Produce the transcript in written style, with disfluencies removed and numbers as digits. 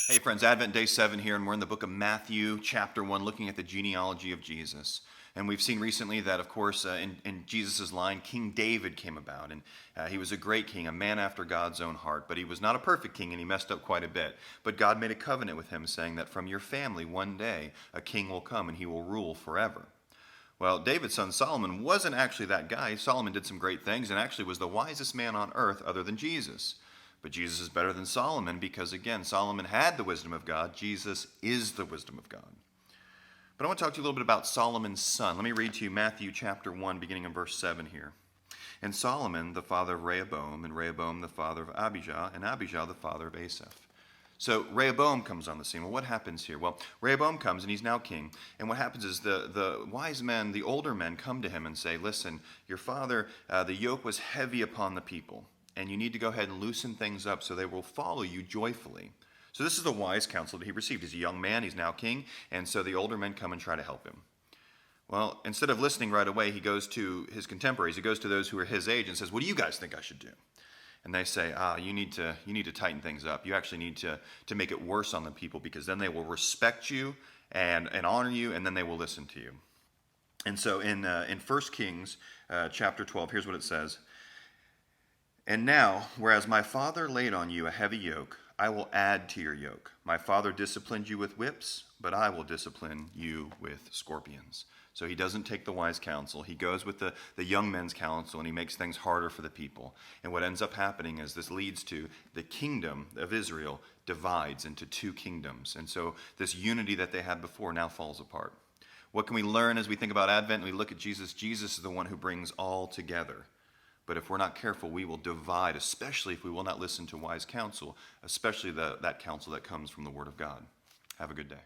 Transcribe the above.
Hey friends, Advent Day 7 here, and we're in the book of Matthew, chapter 1, looking at the genealogy of Jesus. And we've seen recently that, of course, in Jesus' line, King David came about. And he was a great king, a man after God's own heart. But he was not a perfect king, and he messed up quite a bit. But God made a covenant with him, saying that from your family, one day, a king will come, and he will rule forever. Well, David's son Solomon wasn't actually that guy. Solomon did some great things and actually was the wisest man on earth other than Jesus. But Jesus is better than Solomon because, again, Solomon had the wisdom of God. Jesus is the wisdom of God. But I want to talk to you a little bit about Solomon's son. Let me read to you Matthew chapter 1, beginning in verse 7 here. And Solomon, the father of Rehoboam, and Rehoboam, the father of Abijah, and Abijah, the father of Asaph. So Rehoboam comes on the scene. Well, what happens here? Well, Rehoboam comes and he's now king. And what happens is the wise men, the older men, come to him and say, listen, your father, the yoke was heavy upon the people. And you need to go ahead and loosen things up so they will follow you joyfully. So this is the wise counsel that he received. He's a young man. He's now king. And so the older men come and try to help him. Well, instead of listening right away, he goes to his contemporaries. He goes to those who are his age and says, what do you guys think I should do? And they say, you need to tighten things up. You actually need to make it worse on the people because then they will respect you and honor you, and then they will listen to you. And so in 1 Kings chapter 12, here's what it says. And now, whereas my father laid on you a heavy yoke, I will add to your yoke. My father disciplined you with whips, but I will discipline you with scorpions. So he doesn't take the wise counsel. He goes with the young men's counsel, and he makes things harder for the people. And what ends up happening is this leads to the kingdom of Israel divides into two kingdoms. And so this unity that they had before now falls apart. What can we learn as we think about Advent and we look at Jesus? Jesus is the one who brings all together. But if we're not careful, we will divide, especially if we will not listen to wise counsel, especially that counsel that comes from the Word of God. Have a good day.